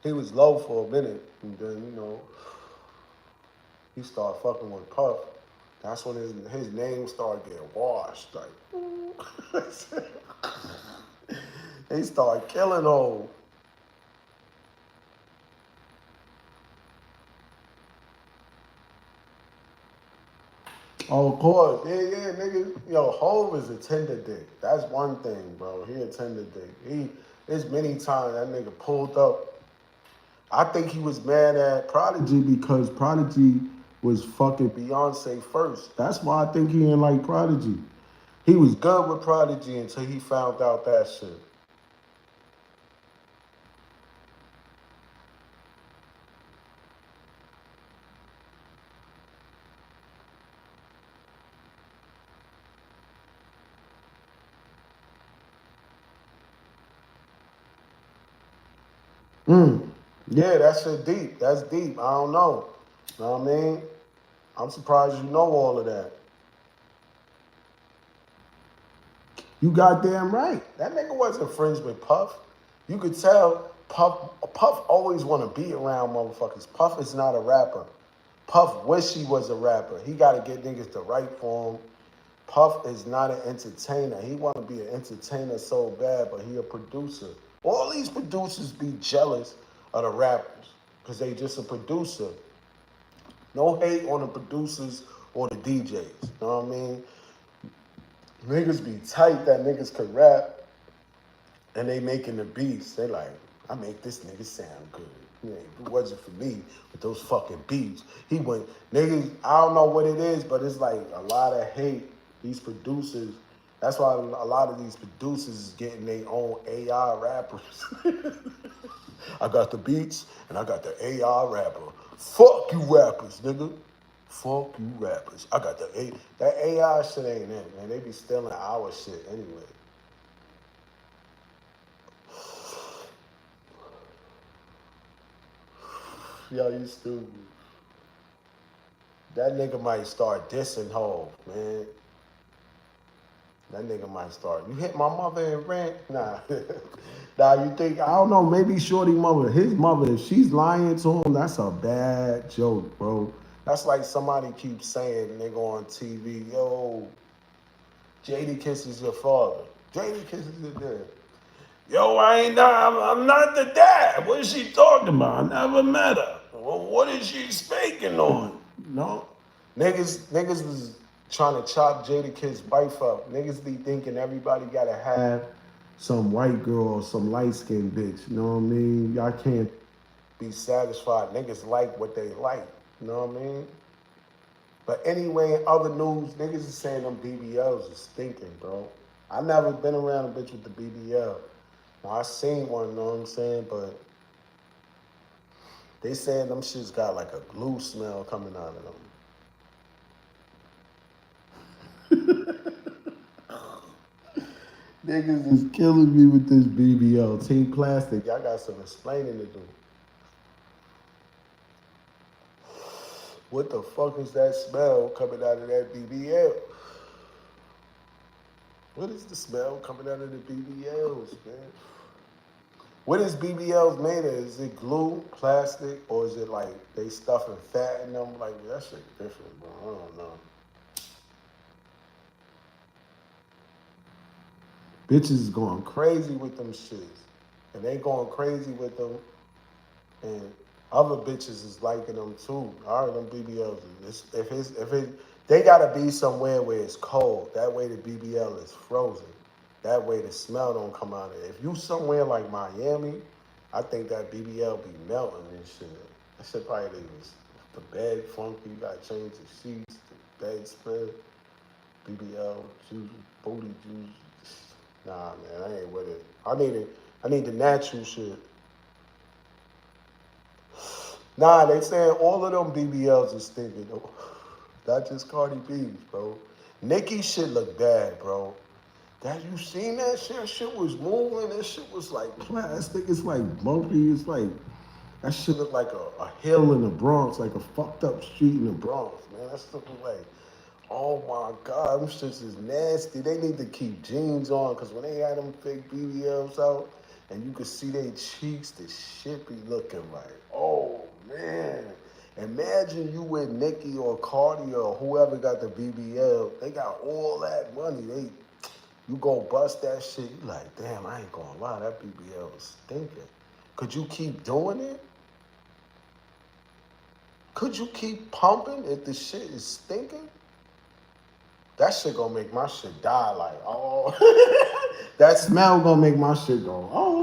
He was low for a minute, and then he started fucking with Puff. That's when his name started getting washed. Like, they started killing Hov. Oh, of course. Yeah, nigga. Yo, Hov is a tender dick. That's one thing, bro. He a tender dick. There's many times that nigga pulled up. I think he was mad at Prodigy because Prodigy was fucking Beyonce first. That's why I think he didn't like Prodigy. He was good with Prodigy until he found out that shit. Yeah, that shit deep. That's deep. I don't know. You know what I mean? I'm surprised you know all of that. You goddamn right. That nigga wasn't friends with Puff. You could tell Puff always want to be around motherfuckers. Puff is not a rapper. Puff wish he was a rapper. He got to get niggas to write for him. Puff is not an entertainer. He want to be an entertainer so bad, but he a producer. All these producers be jealous of the rappers because they just a producer. No hate on the producers or the DJs. You know what I mean? Niggas be tight that niggas could rap and they making the beats. They like, I make this nigga sound good. Yeah, if it wasn't for me with those fucking beats, he went, niggas, I don't know what it is, but it's like a lot of hate. These producers, that's why a lot of these producers is getting their own AI rappers. I got the beats and I got the AI rapper. Fuck you rappers, nigga. Fuck you rappers. I got the A. That AI shit ain't it, man. They be stealing our shit anyway. Yo, you stupid. That nigga might start dissing Hov, man. That nigga might start. You hit my mother in rent? Nah. Nah, you think, I don't know, maybe Shorty mother, his mother, if she's lying to him, that's a bad joke, bro. That's like somebody keeps saying, nigga on TV, yo, JD kisses your father. JD kisses your dad. Yo, I'm not the dad. What is she talking about? I never met her. Well, what is she speaking on? No. Niggas was trying to chop Jada Kid's wife up. Niggas be thinking everybody gotta have some white girl or some light skinned bitch. You know what I mean? Y'all can't be satisfied. Niggas like what they like. You know what I mean? But anyway, in other news, niggas is saying them BBLs is stinking, bro. I never been around a bitch with the BBL. Now, I seen one, you know what I'm saying? But they saying them shits got like a glue smell coming out of them. Niggas is killing me with this BBL. Team Plastic, y'all got some explaining to do. What the fuck is that smell coming out of that BBL? What is the smell coming out of the BBLs, man? What is BBLs made of? Is it glue, plastic, or is it like they stuffing fat in them? Like that shit different, bro. I don't know. Bitches is going crazy with them shits, and they going crazy with them, and other bitches is liking them too. All right, them BBLs. They gotta be somewhere where it's cold. That way the BBL is frozen. That way the smell don't come out of it. If you somewhere like Miami, I think that BBL be melting and shit. That shit probably leave the bed funky. You gotta change the sheets, the bed spread, BBL juice, booty juice. Nah, man, I ain't with it. I need it. I need the natural shit. Nah, they saying all of them BBLs is stinking though. Not just Cardi B's, bro. Nicki shit look bad, bro. That you seen that shit? That shit was moving. That shit was like plastic. It's like bumpy. It's like that shit look like a hill in the Bronx, like a fucked up street in the Bronx, man. That shit look like, oh my God, them shits is nasty. They need to keep jeans on, cause when they had them fake BBLs out and you could see their cheeks, the shit be looking like, oh man. Imagine you with Nicki or Cardi or whoever got the BBL. They got all that money. You go bust that shit. You like, damn, I ain't gonna lie, that BBL is stinking. Could you keep doing it? Could you keep pumping if the shit is stinking? That shit gonna make my shit die. Like, oh, that smell gonna make my shit go, oh.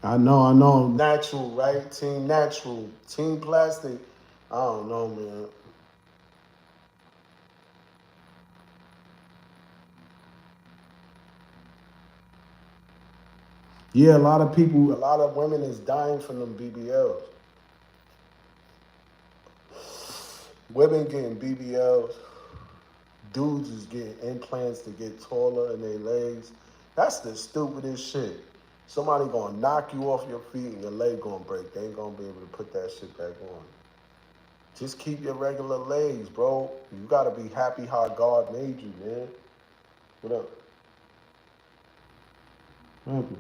I know. Natural, right? Team natural. Team plastic. I don't know, man. Yeah, a lot of people, a lot of women is dying from them BBLs. Women getting BBLs. Dudes is getting implants to get taller in their legs. That's the stupidest shit. Somebody gonna knock you off your feet and your leg gonna break. They ain't gonna be able to put that shit back on. Just keep your regular legs, bro. You gotta be happy how God made you, man. What up? Happy.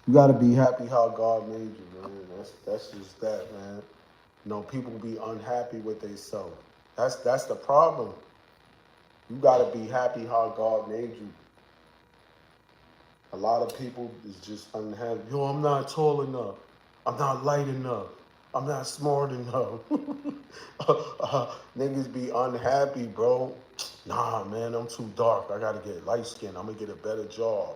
You gotta be happy how God made you, man. That's just that, man. You know, people be unhappy with themselves. That's the problem. You gotta be happy how God made you. A lot of people is just unhappy. Yo, I'm not tall enough. I'm not light enough. I'm not smart enough. Niggas be unhappy, bro. Nah, man, I'm too dark. I gotta get light skin. I'm gonna get a better job.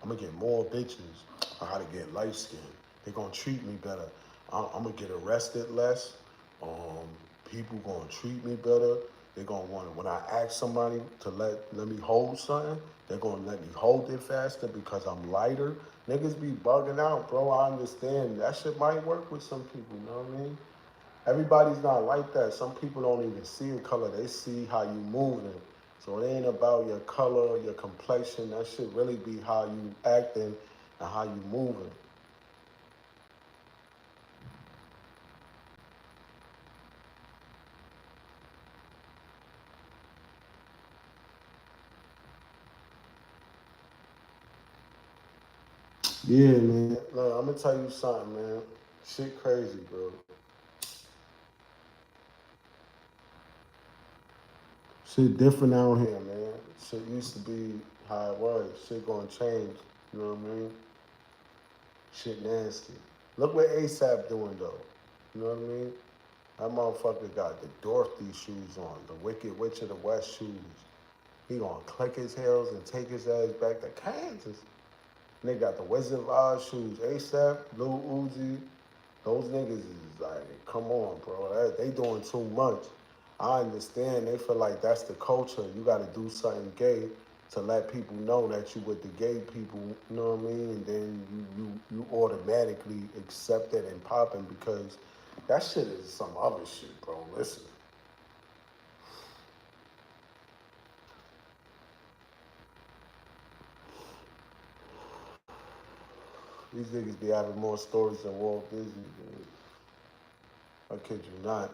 I'm gonna get more bitches. I gotta get light skin. They gonna treat me better. I'm gonna get arrested less. Um, People gonna treat me better. They gonna want when I ask somebody to let me hold something, they're gonna let me hold it faster because I'm lighter. Niggas be bugging out, bro. I understand that shit might work with some people. You know what I mean? Everybody's not like that. Some people don't even see a color. They see how you moving. So it ain't about your color, your complexion. That should really be how you acting and how you moving. Yeah, man. Look, I'm gonna tell you something, man. Shit crazy, bro. Shit different out here, man. Shit used to be how it was. Shit gonna change. You know what I mean? Shit nasty. Look what ASAP doing though. You know what I mean? That motherfucker got the Dorothy shoes on, the Wicked Witch of the West shoes. He gonna click his heels and take his ass back to Kansas. And they got the Wizard of Oz shoes. ASAP, Lil Uzi, those niggas is like, come on, bro. They doing too much. I understand. They feel like that's the culture. You got to do something gay to let people know that you with the gay people. You know what I mean? And then you automatically accept it and popping because that shit is some other shit, bro. Listen. These niggas be having more stories than Walt Disney, man. I kid you not.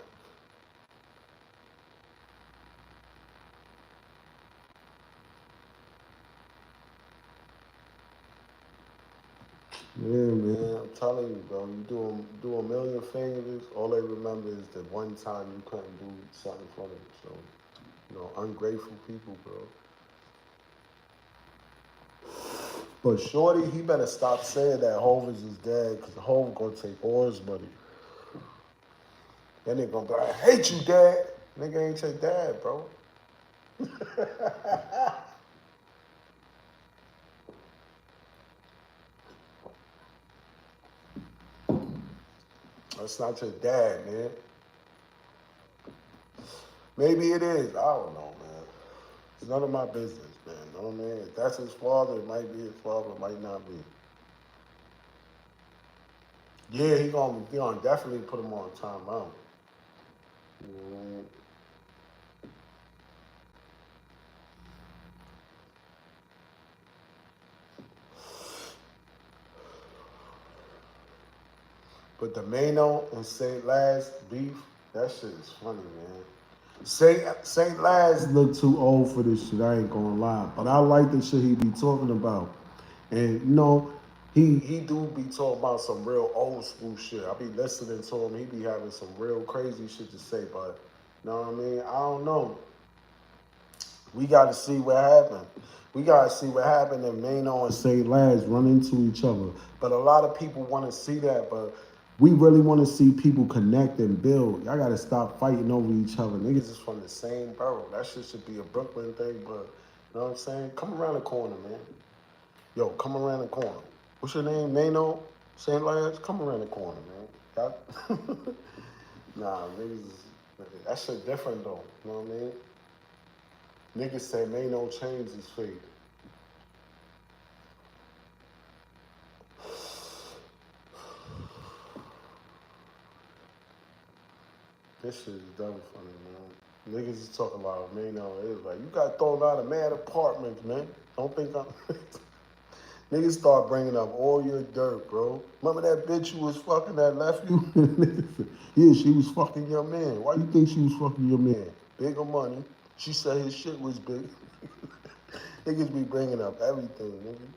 Yeah, man, I'm telling you, bro. You do a million favors, all they remember is the one time you couldn't do something for them. So, ungrateful people, bro. But Shorty, he better stop saying that Hov is his dad, because Hov gonna take all his money. Then they gonna be like, I hate you, dad. Nigga ain't your dad, bro. That's not your dad, man. Maybe it is. I don't know, man. It's none of my business, man. You know what I mean? If that's his father, it might be his father, it might not be. Yeah, he gonna definitely put him on timeout. You know what I mean? But the Mano and St. Laz beef, that shit is funny, man. St. Laz look too old for this shit. I ain't gonna lie, but I like the shit he be talking about, and he do be talking about some real old school shit. I be listening to him. He be having some real crazy shit to say, but you know what I mean? I don't know. We got to see what happened. We got to see what happened if Mano and St. Laz run into each other. But a lot of people want to see that, but we really want to see people connect and build. Y'all got to stop fighting over each other. Niggas is from the same borough. That shit should be a Brooklyn thing, but you know what I'm saying? Come around the corner, man. Yo, come around the corner. What's your name? Mano? St. Laz? Come around the corner, man. Nah, niggas is, that shit different though. You know what I mean? Niggas say Mano changed his fate. This shit is dumb funny, man. Niggas is talking about Mano. It was like, you got thrown out of mad apartments, man. Don't think I'm... Niggas start bringing up all your dirt, bro. Remember that bitch you was fucking that left you? Yeah, she was fucking your man. Why you think she was fucking your man? Bigger money. She said his shit was big. Niggas be bringing up everything, nigga.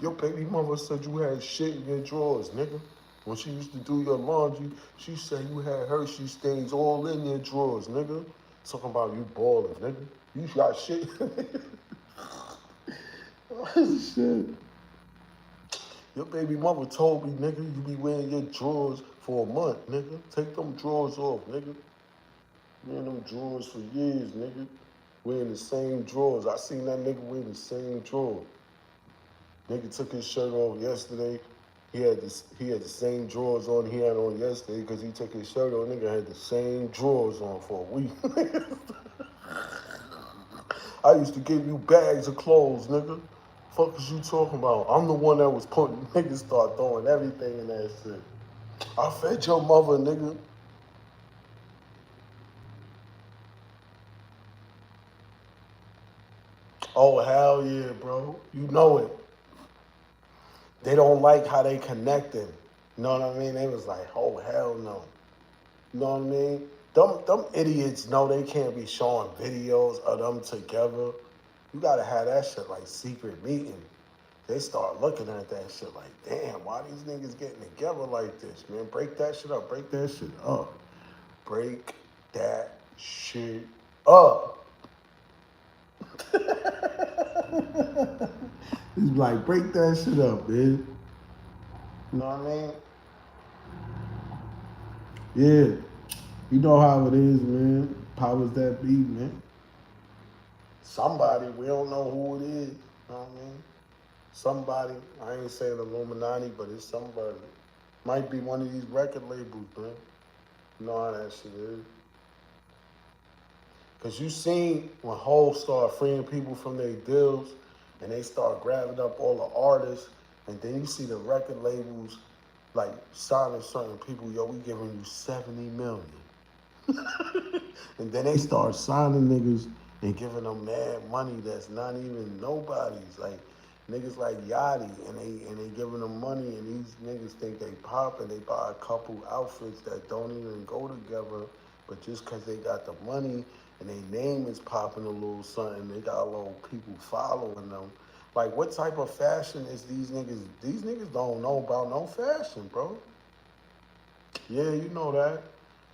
Your baby mother said you had shit in your drawers, nigga. When she used to do your laundry, she said you had Hershey stains all in your drawers, nigga. Talking about you balling, nigga. You got shit. Shit. Your baby mama told me, nigga, you be wearing your drawers for a month, nigga. Take them drawers off, nigga. Wearing them drawers for years, nigga. Wearing the same drawers. I seen that nigga wearing the same drawers. Nigga took his shirt off yesterday. He had the same drawers on he had on yesterday because he took his shirt off. Nigga had the same drawers on for a week. I used to give you bags of clothes, nigga. Fuck is you talking about? I'm the one that was putting niggas start throwing everything in that shit. I fed your mother, nigga. Oh hell yeah, bro. You know it. They don't like how they connected. You know what I mean? They was like, oh hell no. You know what I mean? Them idiots know they can't be showing videos of them together. You gotta have that shit like secret meeting. They start looking at that shit like, damn, why these niggas getting together like this, man? Break that shit up. Break that shit up. Break that shit up. It's like, break that shit up, man. You know what I mean? Yeah. You know how it is, man. Powers that be, man. Somebody, we don't know who it is. You know what I mean? Somebody, I ain't saying Illuminati, but it's somebody. Might be one of these record labels, man. You know how that shit is. Cause you seen when Hov start freeing people from their deals and they start grabbing up all the artists, and then you see the record labels like signing certain people, yo, we giving you 70 million. And then they start signing niggas and giving them mad money that's not even nobody's. Like, Niggas like Yachty, and they giving them money, and these niggas think they pop, and they buy a couple outfits that don't even go together, but just cause they got the money and their name is popping a little something, they got a little people following them. Like, what type of fashion is these niggas? These niggas don't know about no fashion, bro. Yeah, you know that.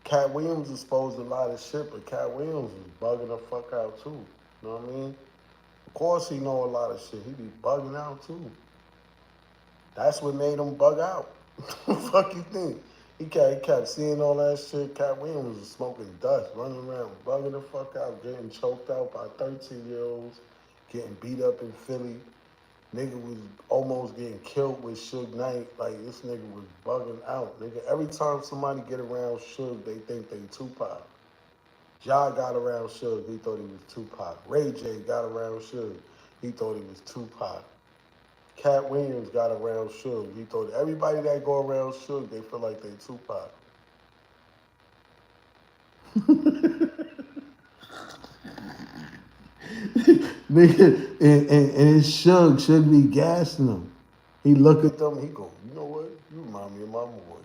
Cat Williams exposed a lot of shit, but Cat Williams was bugging the fuck out too. You know what I mean? Of course he know a lot of shit. He be bugging out too. That's what made him bug out. Fuck you think? He kept seeing all that shit. Cat Williams was smoking dust, running around, bugging the fuck out, getting choked out by 13-year-olds, getting beat up in Philly. Nigga was almost getting killed with Suge Knight. Like, this nigga was bugging out. Nigga, every time somebody get around Suge, they think they Tupac. Ja got around Suge, he thought he was Tupac. Ray J got around Suge, he thought he was Tupac. Cat Williams got around Suge. He thought everybody that go around Suge, they feel like they Tupac. Nigga, and it's Suge. Suge be gassing him. He look at them, he go, you know what? You remind me of my boy.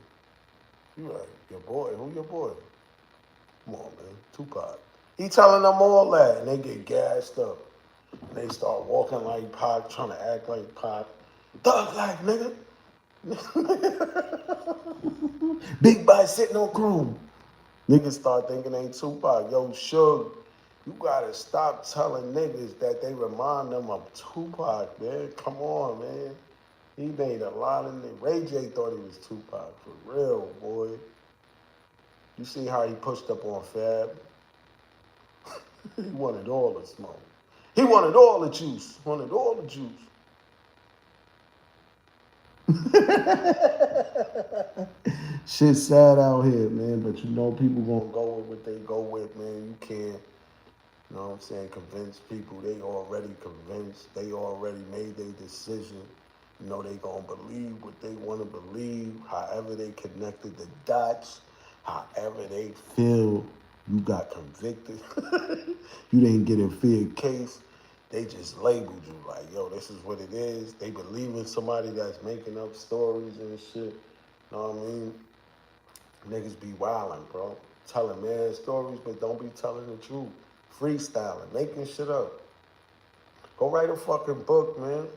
You like, your boy? Who your boy? Come on, man. Tupac. He telling them all that, and they get gassed up. And they start walking like Pac, trying to act like Pac. Thug life, nigga. Big boy sitting on chrome. Niggas start thinking they Tupac. Yo, Suge, you gotta stop telling niggas that they remind them of Tupac, man. Come on, man. He made a lot of niggas. Ray J thought he was Tupac, for real, boy. You see how he pushed up on Fab? He wanted all the smoke. He wanted all the juice. Wanted all the juice. Shit sad out here, man. But you know people gonna go with what they go with, man. You can't, you know what I'm saying, convince people. They already convinced. They already made their decision. You know they gonna believe what they wanna believe, however they connected the dots, however they feel. You got convicted. You didn't get a fair case. They just labeled you like, yo, this is what it is. They believe in somebody that's making up stories and shit. You know what I mean? Niggas be wildin', bro. Telling mad stories, but don't be telling the truth. Freestyling, making shit up. Go write a fucking book, man.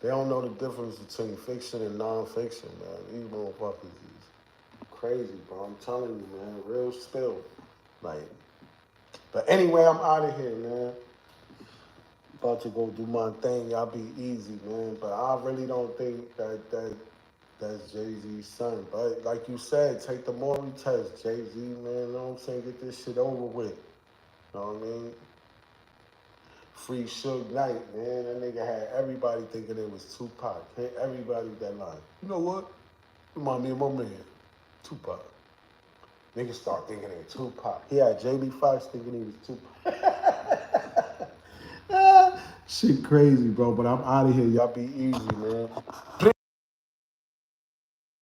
They don't know the difference between fiction and non-fiction, man. These motherfuckers is crazy, bro. I'm telling you, man. Real spill. Like, but anyway, I'm out of here, man. About to go do my thing. Y'all be easy, man. But I really don't think that's Jay-Z's son. But like you said, take the Maury test, Jay-Z, man. You know what I'm saying? Get this shit over with. You know what I mean? Free Suge Knight, man. That nigga had everybody thinking it was Tupac. Hit everybody with that line. You know what? Remind me of my man, Tupac. Niggas start thinking they Tupac. He had Jamie Foxx thinking he was Tupac. Shit crazy, bro. But I'm out of here. Y'all be easy, man.